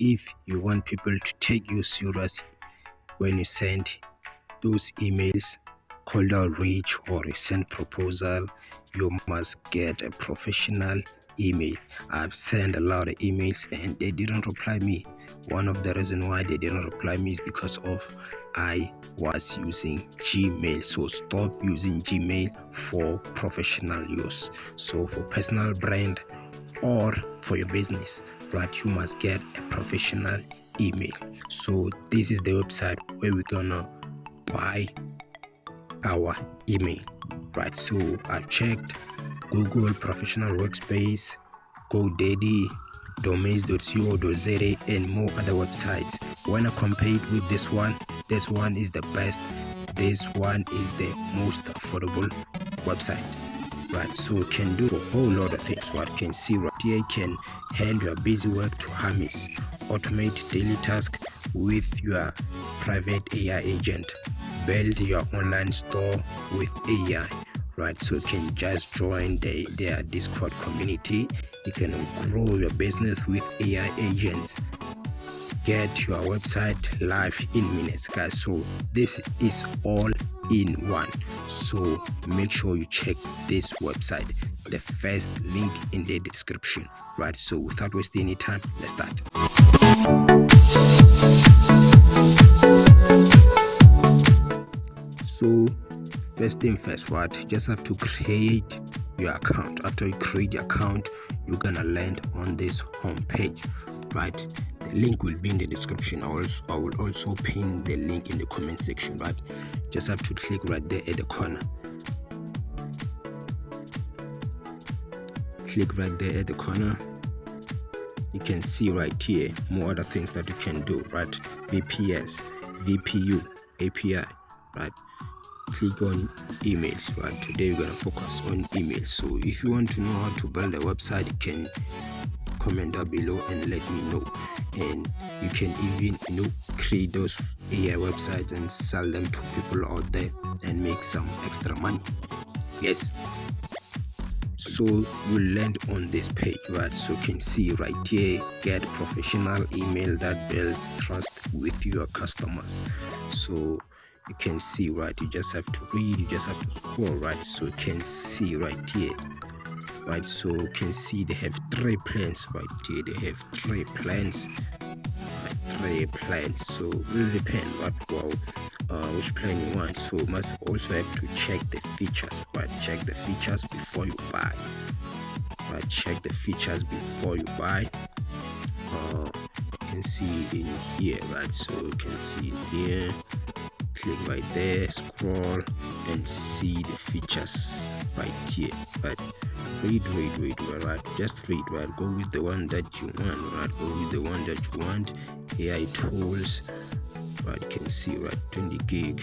if you want people to take you serious when you send those emails, cold outreach, or you send proposal, you must get a professional email. I've sent a lot of emails and they didn't reply me. One of the reasons why they didn't reply me is because of I was using Gmail. So stop using Gmail for professional use. So for personal brand or for your business, right, you must get a professional email. So this is the website where we're gonna buy our email, right? So I've checked Google Professional Workspace, GoDaddy, domains.co.za, and more other websites. When I compare it with this one is the best. This one is the most affordable website, right? So you can do a whole lot of things. What you can see right here, can hand your busy work to Hermes, automate daily tasks with your private AI agent, build your online store with AI, right? So you can just join their Discord community. You can grow your business with AI agents. Get your website live in minutes, guys. So this is all in one. So make sure you check this website, the first link in the description, right? So without wasting any time, let's start. So first thing first, right, you just have to create your account. After you create your account, you're gonna land on this home page, right? The link will be in the description. I will also pin the link in the comment section, right? Just have to click right there at the corner. Click right there at the corner. You can see right here more other things that you can do, right? VPS, VPU, API, right? Click on emails, right? Today we're gonna focus on emails. So if you want to know how to build a website, you can comment down below and let me know. And you can even create those AI websites and sell them to people out there and make some extra money. Yes. So we'll land on this page, right? So you can see right here, get professional email that builds trust with your customers. So you can see, right, you just have to read, you just have to scroll, right? So you can see right here, right? So you can see they have 3 plans right here. They have 3 plans, right? 3 plans. So it will depend which plan you want. So you must also have to check the features, right? Check the features before you buy, right? Check the features before you buy. You can see in here, right? So you can see in here, click right there, scroll and see the features right here, right? Read, right? Just read, right? Go with the one that you want, right? Go with the one that you want. AI tools, right? You can see, right? 20 gig,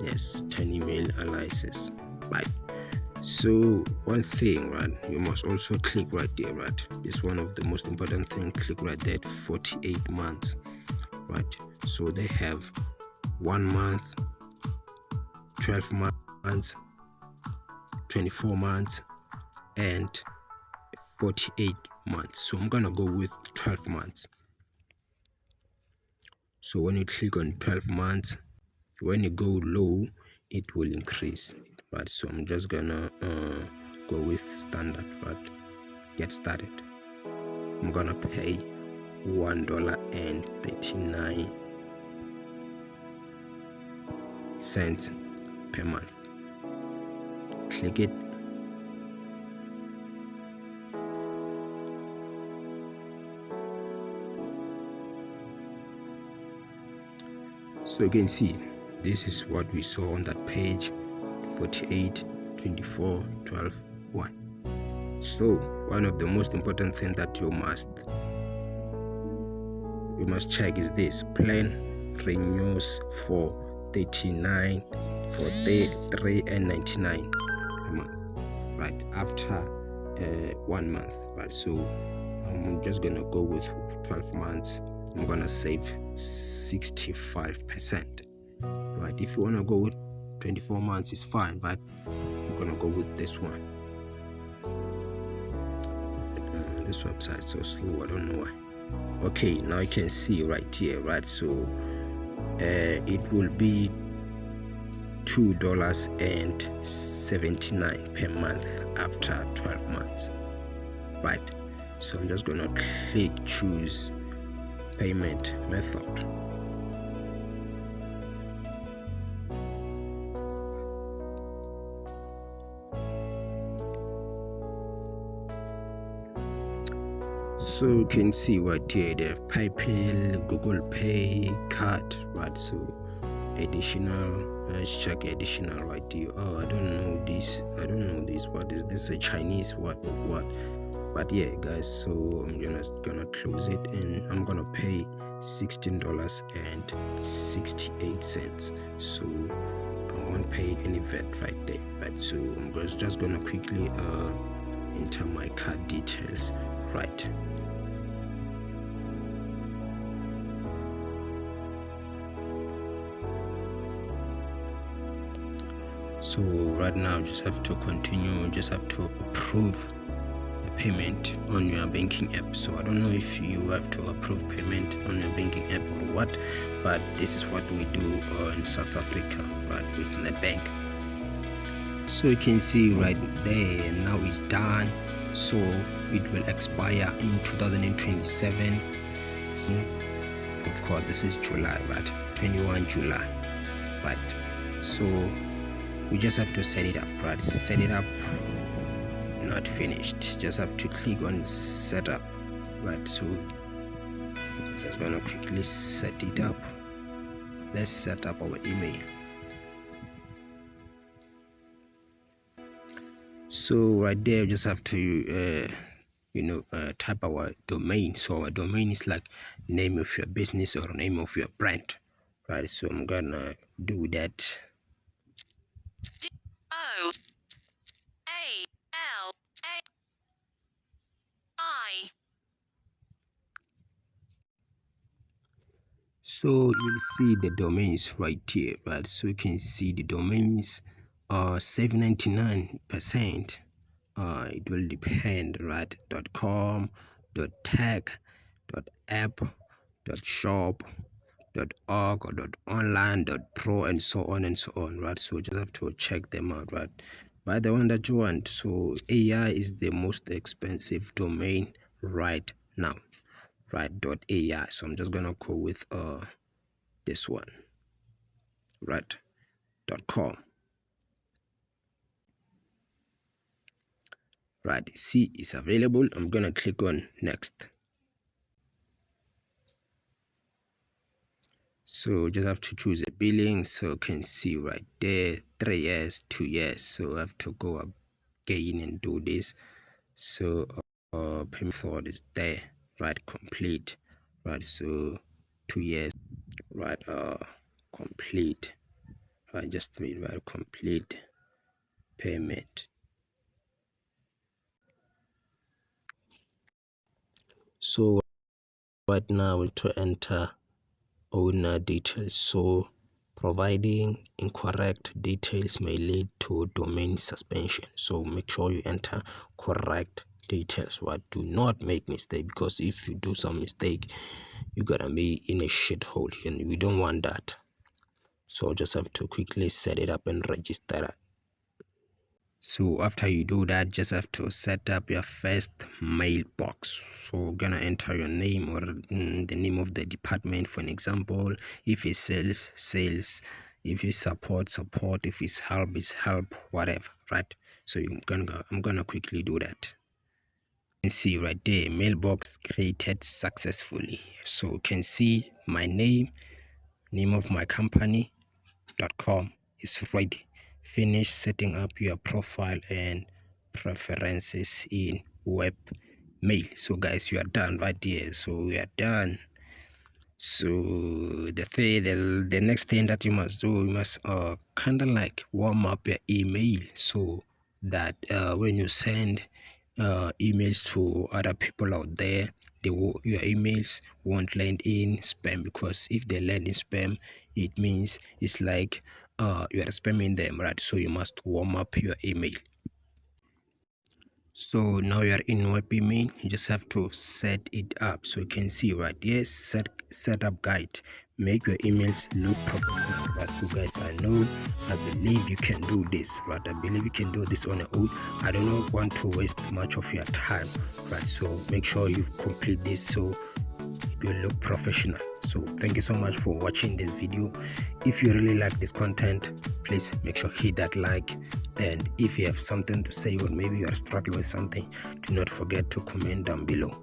yes, 10 email analysis, right? So one thing, right, you must also click right there, right? This is one of the most important things. Click right there, 48 months, right? So they have 1 month, 12 months, 24 months, and 48 months. So I'm gonna go with 12 months. So when you click on 12 months, when you go low, it will increase, right? So I'm just gonna go with standard, right? Get started. I'm gonna pay $1.39 per month. Click it. So you can see this is what we saw on that page: 48, 24, 12, 1. So one of the most important things that you must check is this: plan renews for $39, for $3.99 per month, right? After 1 month, right? So I'm just gonna go with 12 months. I'm gonna save 65%, right? If you want to go with 24 months, it's fine, but I'm gonna go with this one. This website's so slow, I don't know why. Okay, now you can see right here, right? So it will be $2.79 per month after 12 months, right? So I'm just gonna click choose payment method. So you can see right here they have PayPal, Google Pay, card, right? So additional, let's check additional right here. Oh, I don't know this. What is this? A Chinese what? But yeah, guys. So I'm gonna close it and I'm gonna pay $16.68. So I won't pay any VAT right there, right? So I'm just gonna quickly enter my card details, right? So right now just have to continue, just have to approve the payment on your banking app. So I don't know if you have to approve payment on your banking app or what, but this is what we do in South Africa, right, with Netbank. So you can see right there, now it's done. So it will expire in 2027. So of course this is July, right? 21 July, right? So we just have to set it up, right? Set it up, not finished. Just have to click on setup, right? So just gonna quickly set it up. Let's set up our email. So right there, you just have to type our domain. So our domain is like name of your business or name of your brand, right? So I'm gonna do that. So you'll see the domains right here, right? So you can see the domains are 799%. It will depend, right? .com, .tech, .app, .shop, .org, or .online, .pro, and so on and so on, right? So just have to check them out, right? Buy the one that you want. So AI is the most expensive domain right now, right? .ai. So I'm just gonna go with this one, right? .com, right? See, it's available. I'm gonna click on next. So just have to choose a billing. So you can see right there 3 years, 2 years. So I have to go again and do this. So payment forward is there, right? Complete, right? So 2 years, right? Complete, right? Just read, right? Complete payment. So right now we to enter owner details. So providing incorrect details may lead to domain suspension. So make sure you enter correct details, right? Do not make mistake, because if you do some mistake, you're gonna be in a shithole and we don't want that. So just have to quickly set it up and register it. So after you do that, just have to set up your first mailbox. So gonna enter your name or the name of the department. For an example, if it's sales, if it's support, if it's help, whatever, right? So I'm gonna quickly do that. You can see right there, mailbox created successfully. So you can see my name of my company, .com is ready. Finish setting up your profile and preferences in web mail. So guys, you are done right here. So we are done. So the next thing that you must do, you must kind of like warm up your email, so that when you send emails to other people out there, your emails won't land in spam, because if they land in spam, it means it's like you are spamming them, right? So you must warm up your email. So now you are in WebMain. You just have to set it up. So you can see right here, setup guide. Make your emails look professional. Right? So guys, I believe you can do this. Right? I believe you can do this on your own. I do not want to waste much of your time. Right? So make sure you complete this so you look professional. So thank you so much for watching this video. If you really like this content, please make sure hit that like, and if you have something to say or maybe you are struggling with something, do not forget to comment down below.